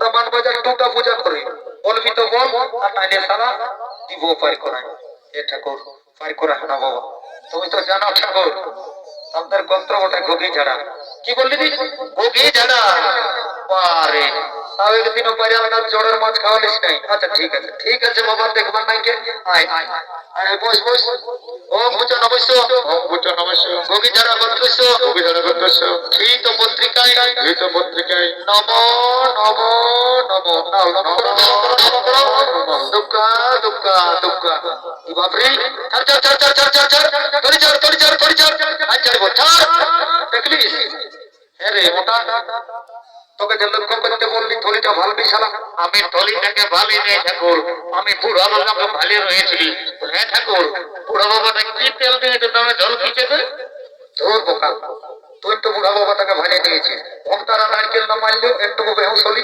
মান বাজার দুটা পূজা করে বলবি তো বল আর নাইলে সারা দিব পার করায় এ ঠাকুর পার করা না বাবা তুমি তো জানো ঠাকুর আমাদের গোত্র ওটা ঘুগি ঝাড়া কি বললি দি ঘুগি ঝাড়া পারে তাও একদিনও পারে আমরা জোরের মাছ খাওয়ালিস নাই আচ্ছা ঠিক আছে বাবা দেখবার নাই কে আয় আয় বস বস ওম ভুজন অবশ্য ঘুগি ঝাড়া করতেছ এই তো পত্রিকায় নম নম নম দুর্গা দুর্গা দুর্গা কি বাপরে দেখলিস হ্যাঁ রে ওটা তোকে যে লক্ষ্য করতে বললি থলিটা ভালবি শালা আমি থলিটাকে ভালি নেই ঠাকুর আমি বুড়া বাবাকে ভালি রয়েছি হ্যাঁ ঠাকুর বুড়া বাবাটা কি তেল দিয়ে তুমি জল খিচেছে ধর বোকা তুই তো বুড়া বাবা তাকে ভালিয়ে দিয়েছিস ভক্তারা নারকেল না মারলেও একটু বেহুশ হলি